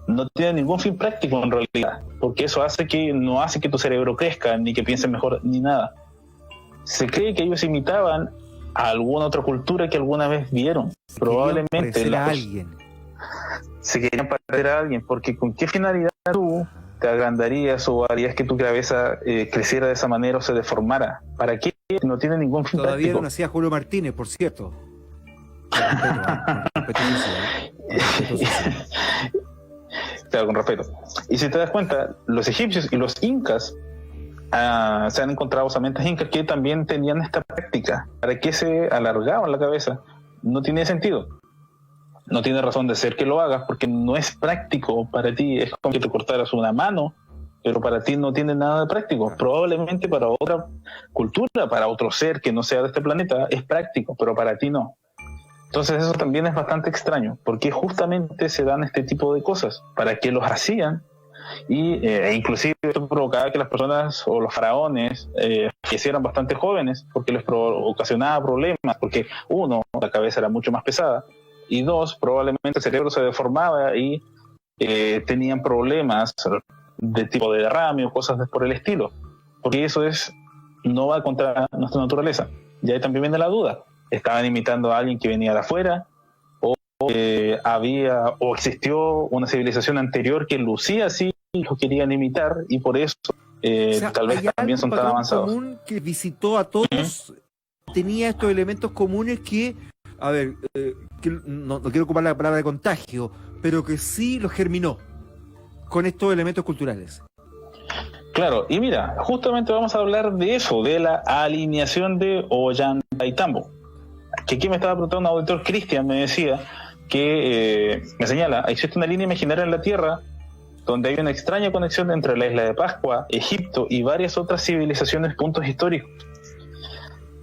No tiene ningún fin práctico en realidad, porque eso no hace que tu cerebro crezca, ni que pienses mejor, ni nada. Se cree que ellos imitaban a alguna otra cultura que alguna vez vieron. Probablemente se querían parecer a alguien, porque ¿con qué finalidad tú te agrandarías o harías que tu cabeza creciera de esa manera o se deformara? ¿Para qué? No tiene ningún fin Todavía práctico. no nacía Julio Martínez, por cierto. Claro, con respeto. Y si te das cuenta, los egipcios y los incas se han encontrado osamentas incas que también tenían esta práctica. ¿Para qué se alargaban la cabeza? No tiene sentido. No tiene razón de ser que lo hagas porque no es práctico para ti. Es como que te cortaras una mano, pero para ti no tiene nada de práctico. Probablemente para otra cultura, para otro ser que no sea de este planeta, es práctico, pero para ti no. Entonces eso también es bastante extraño, porque justamente se dan este tipo de cosas. ¿Para qué los hacían? E inclusive esto provocaba que las personas o los faraones fallecieran bastante jóvenes, porque les ocasionaba problemas, porque uno, la cabeza era mucho más pesada, y dos, probablemente el cerebro se deformaba y tenían problemas de tipo de derrame o cosas por el estilo, porque eso no va contra nuestra naturaleza. Y ahí también viene la duda. ¿Estaban imitando a alguien que venía de afuera? ¿O existió una civilización anterior que lucía así y lo querían imitar y por eso tal vez también son tan avanzados? Común que visitó a todos, tenía estos elementos comunes que, a ver, que no quiero ocupar la palabra de contagio, pero que sí los germinó con estos elementos culturales. Claro, y mira, justamente vamos a hablar de eso, de la alineación de Ollantaytambo. Que aquí me estaba preguntando un auditor, Cristian, me decía que me señala, existe una línea imaginaria en la Tierra donde hay una extraña conexión entre la isla de Pascua, Egipto y varias otras civilizaciones, puntos históricos.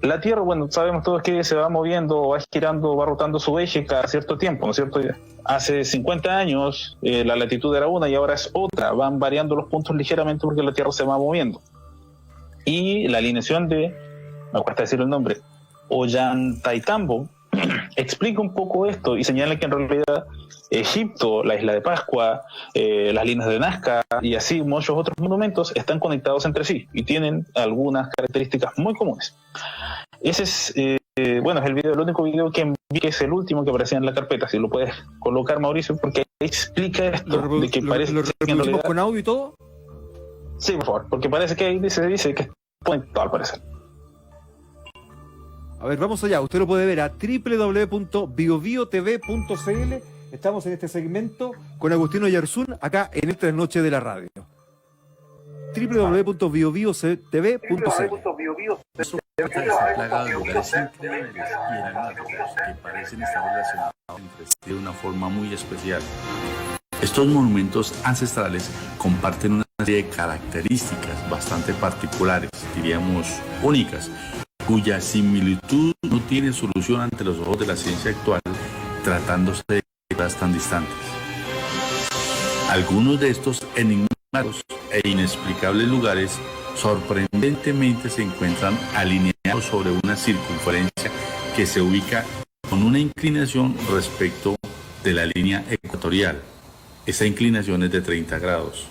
la Tierra, bueno, sabemos todos que se va moviendo, va girando, va rotando su eje cada cierto tiempo, ¿no es cierto? Hace 50 años la latitud era una y ahora es otra, van variando los puntos ligeramente porque la Tierra se va moviendo. Y la alineación de, me cuesta decir el nombre, Ollantaytambo, explica un poco esto y señala que en realidad Egipto, la isla de Pascua, las líneas de Nazca y así muchos otros monumentos están conectados entre sí y tienen algunas características muy comunes. Ese es, bueno, es el único video que envié, que es el último que aparecía en la carpeta. Si lo puedes colocar, Mauricio, porque ahí explica esto de que parece ¿Lo que en realidad, con audio y todo? Sí, por favor, porque parece que ahí se dice que está conectado al parecer. A ver, vamos allá. Usted lo puede ver a www.biobiotv.cl. Estamos en este segmento con Agustino Yarzún, acá en esta noche de la radio. www.biobiotv.cl. Plagado de lugares increíbles y enigmáticos que parecen estar relacionados entre sí de una forma muy especial. Estos monumentos ancestrales comparten una serie de características bastante particulares, diríamos únicas, cuya similitud no tiene solución ante los ojos de la ciencia actual, tratándose de cosas tan distantes. Algunos de estos enigmáticos e inexplicables lugares sorprendentemente se encuentran alineados sobre una circunferencia que se ubica con una inclinación respecto de la línea ecuatorial. Esa inclinación es de 30 grados.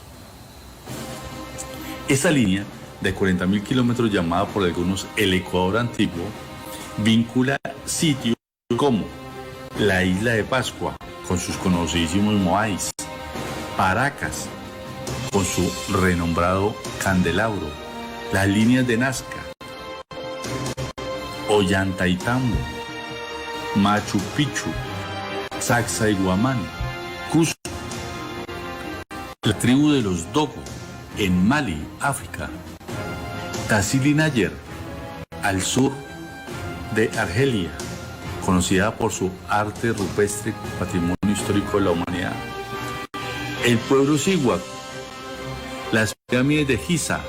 Esa línea de 40.000 kilómetros, llamada por algunos el Ecuador antiguo, vincula sitios como la isla de Pascua con sus conocidísimos Moais, Paracas con su renombrado candelabro, las líneas de Nazca, Ollantaytambo, Machu Picchu, Sacsayhuamán, Cusco, la tribu de los Dogo en Mali, África, Tassili N'Ajjer al sur de Argelia, conocida por su arte rupestre, patrimonio histórico de la humanidad, el pueblo Sihuac, las pirámides de Giza,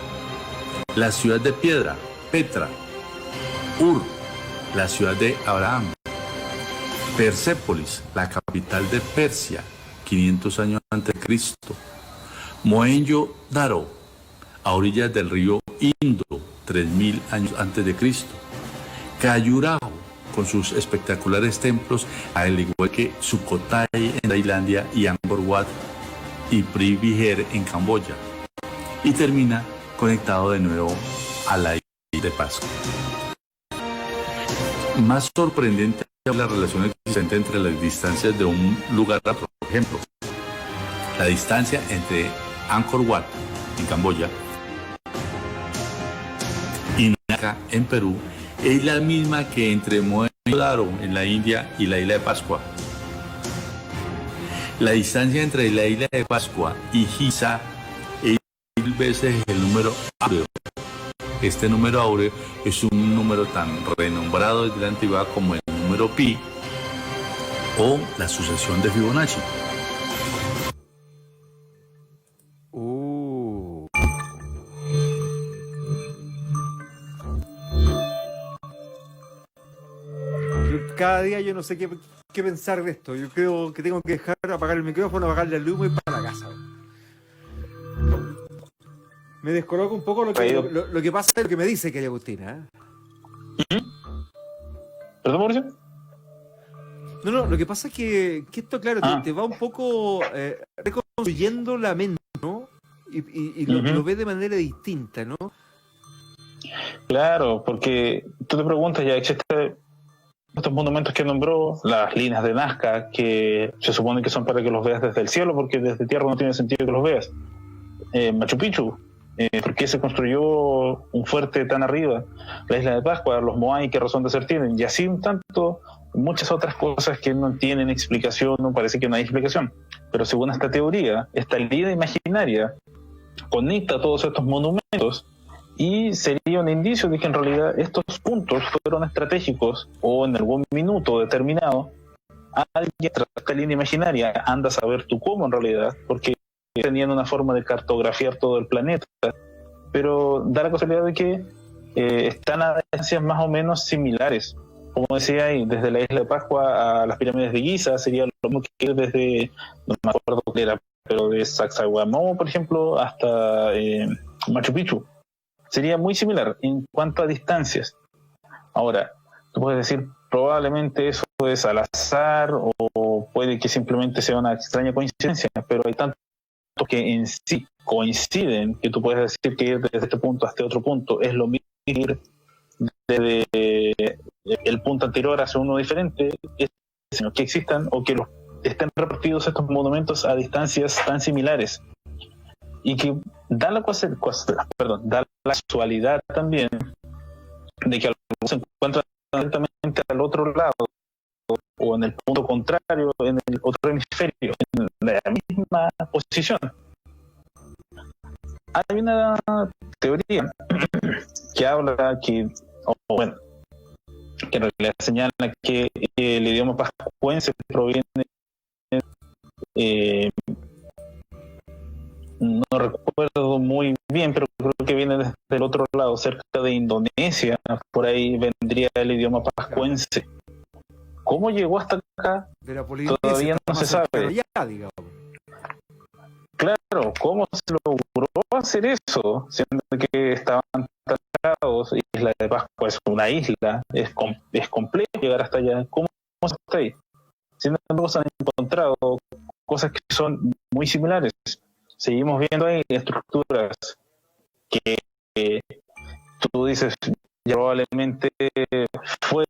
la ciudad de piedra, Petra, Ur, la ciudad de Abraham, Persépolis, la capital de Persia, 500 años antes de Cristo, Mohenjo-Daro, a orillas del río Indo, 3000 años antes de Cristo, Khajuraho, con sus espectaculares templos, al igual que Sukhothai en Tailandia y Angkor Wat y Pri Viher en Camboya, y termina conectado de nuevo a la isla de Pascua. Más sorprendente es la relación existente entre las distancias de un lugar a otro. Por ejemplo, la distancia entre Angkor Wat en Camboya y Naka en Perú es la misma que entre Mohenjo-Daro en la India y la isla de Pascua. La distancia entre la isla de Pascua y Giza es 1000 veces el número áureo. Este número áureo es un número tan renombrado desde la antigüedad como el número pi o la sucesión de Fibonacci. Cada día yo no sé qué pensar de esto. Yo creo que tengo que dejar, apagar el micrófono, apagarle el humo y para la casa. Me descoloca un poco lo que pasa y lo que me dice que Agustina. ¿Perdón, Mauricio? No, lo que pasa es que esto, claro, te va un poco reconstruyendo la mente, ¿no? Y lo ves de manera distinta, ¿no? Claro, porque tú te preguntas, ya existe estos monumentos que nombró, las líneas de Nazca, que se supone que son para que los veas desde el cielo, porque desde tierra no tiene sentido que los veas. Machu Picchu, ¿por qué se construyó un fuerte tan arriba? La isla de Pascua, los Moai, ¿qué razón de ser tienen? Y así un tanto, muchas otras cosas que no tienen explicación, no parece que no hay explicación. Pero según esta teoría, esta línea imaginaria conecta todos estos monumentos y sería un indicio de que en realidad estos puntos fueron estratégicos o en algún minuto determinado alguien tras esta línea imaginaria, anda a saber tú cómo en realidad, porque tenían una forma de cartografiar todo el planeta, pero da la casualidad de que están a distancias más o menos similares. Como decía ahí, desde la isla de Pascua a las pirámides de Giza sería lo mismo que ir desde, no me acuerdo qué era, pero de Sacsayhuamán, por ejemplo, hasta Machu Picchu. Sería muy similar en cuanto a distancias. Ahora, tú puedes decir, probablemente eso es al azar o puede que simplemente sea una extraña coincidencia, pero hay tantos que en sí coinciden que tú puedes decir que ir desde este punto hasta otro punto es lo mismo que ir desde el punto anterior hacia uno diferente, sino que existan o que estén repartidos estos monumentos a distancias tan similares y que da la casualidad también de que algunos se encuentran directamente al otro lado o en el punto contrario, en el otro hemisferio, en la misma posición. Hay una teoría que habla que en realidad señala que el idioma pascuense proviene, no recuerdo muy bien, pero creo que viene desde el otro lado, cerca de Indonesia. Por ahí vendría el idioma pascuense. ¿Cómo llegó hasta acá? Todavía no se sabe. Claro, ¿cómo se logró hacer eso? Siendo que estaban tratados, Isla de Pascua es una isla, es complejo llegar hasta allá. ¿Cómo se está ahí? Sin embargo, se han encontrado cosas que son muy similares. Seguimos viendo ahí estructuras que tú dices ya probablemente fue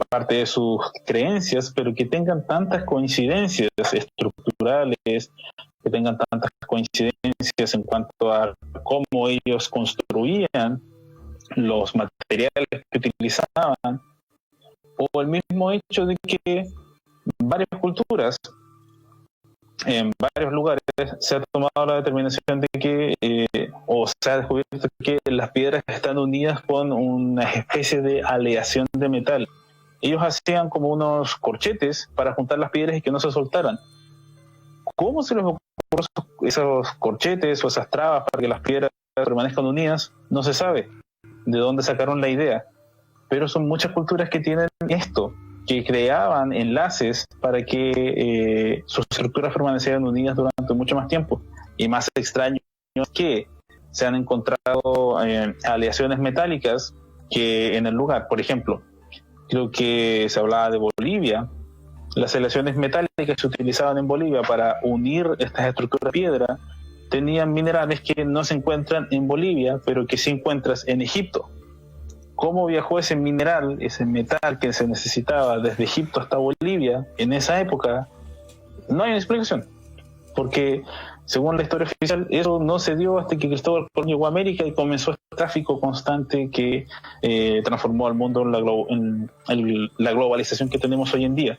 parte de sus creencias, pero que tengan tantas coincidencias estructurales, que tengan tantas coincidencias en cuanto a cómo ellos construían los materiales que utilizaban, o el mismo hecho de que varias culturas en varios lugares se ha tomado la determinación de que o se ha descubierto que las piedras están unidas con una especie de aleación de metal. Ellos hacían como unos corchetes para juntar las piedras y que no se soltaran. ¿Cómo se les ocurrió esos corchetes o esas trabas para que las piedras permanezcan unidas? No se sabe de dónde sacaron la idea, pero son muchas culturas que tienen esto, que creaban enlaces para que sus estructuras permanecieran unidas durante mucho más tiempo. Y más extraño es que se han encontrado aleaciones metálicas que en el lugar, por ejemplo, creo que se hablaba de Bolivia. Las aleaciones metálicas que se utilizaban en Bolivia para unir estas estructuras de piedra tenían minerales que no se encuentran en Bolivia, pero que sí encuentras en Egipto. ¿Cómo viajó ese mineral, ese metal que se necesitaba desde Egipto hasta Bolivia en esa época? No hay una explicación, porque según la historia oficial eso no se dio hasta que Cristóbal Colón llegó a América y comenzó el tráfico constante que transformó al mundo en la globalización que tenemos hoy en día.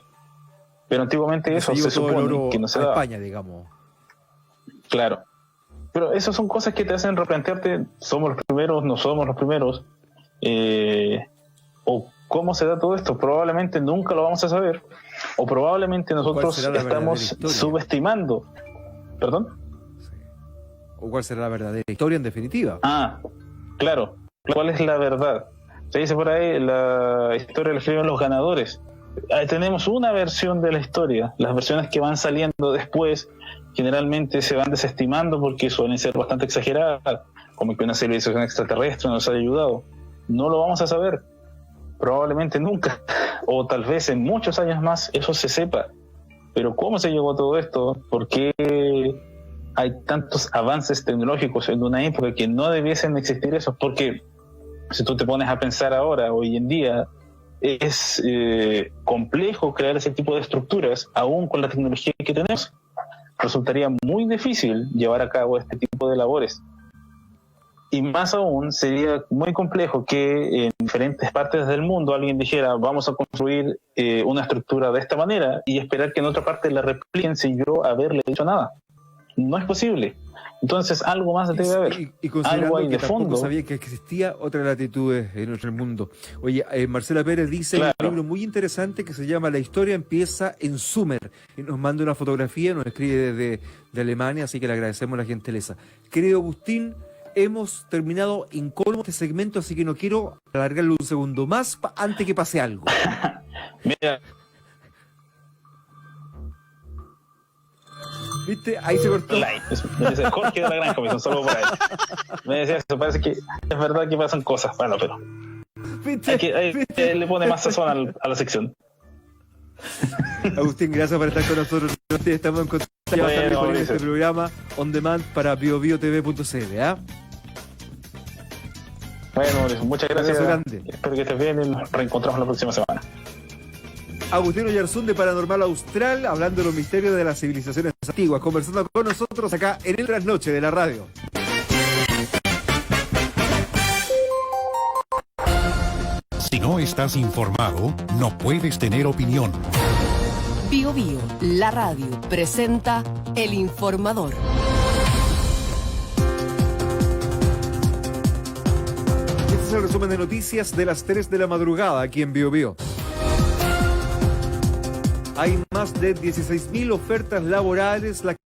Pero antiguamente eso se supone que no se daba. España, digamos. Claro. Pero esas son cosas que te hacen replantearte, ¿somos los primeros? ¿No somos los primeros? O cómo se da todo esto. Probablemente nunca lo vamos a saber, o probablemente nosotros estamos subestimando. ¿Perdón? Sí. ¿O cuál será la verdadera historia en definitiva? Claro. ¿Cuál es la verdad? Se dice por ahí, la historia la escriben los ganadores. Tenemos una versión de la historia. Las versiones que van saliendo después generalmente se van desestimando porque suelen ser bastante exageradas, como que una civilización extraterrestre nos ha ayudado. No lo vamos a saber, probablemente nunca, o tal vez en muchos años más eso se sepa. Pero ¿cómo se llegó a todo esto? ¿Por qué hay tantos avances tecnológicos en una época que no debiesen existir esos? Porque si tú te pones a pensar ahora, hoy en día, es complejo crear ese tipo de estructuras, aún con la tecnología que tenemos. Resultaría muy difícil llevar a cabo este tipo de labores. Y más aún, sería muy complejo que en diferentes partes del mundo alguien dijera, vamos a construir una estructura de esta manera y esperar que en otra parte la repliquen sin yo haberle dicho nada. No es posible. Entonces algo más debe haber. Y considerando algo hay que de fondo. sabía que existía otras latitudes en nuestro mundo. Oye, Marcela Pérez dice Claro. un libro muy interesante que se llama La historia empieza en Sumer. Y nos manda una fotografía, nos escribe desde Alemania, así que le agradecemos la gentileza. Querido Agustín, hemos terminado incómodo este segmento, así que no quiero alargarlo un segundo más antes que pase algo. Mira, ¿Viste? Ahí se cortó. like. Me dice Jorge de la Granja, me hizo un saludo por ahí. Me decía eso, parece que es verdad que pasan cosas. Bueno, pero ¿Viste? ¿Viste? le pone más sazón a la sección. Agustín, gracias por estar con nosotros. Estamos en contacto. Ya va a estar Bueno, disponible este Ulises. programa on demand para biobiotv.cl. ¿Ah? Bueno, Mauricio, muchas gracias. Abrazo grande. Espero que estés bien y nos reencontramos la próxima semana. Agustín Oyarzún de Paranormal Austral, hablando de los misterios de las civilizaciones antiguas, conversando con nosotros acá en el Trasnoche de la radio. Si no estás informado, no puedes tener opinión. Bio Bio, la radio, presenta El Informador. Este es el resumen de noticias de las 3 de la madrugada aquí en Bio Bio. Hay más de 16.000 ofertas laborales, las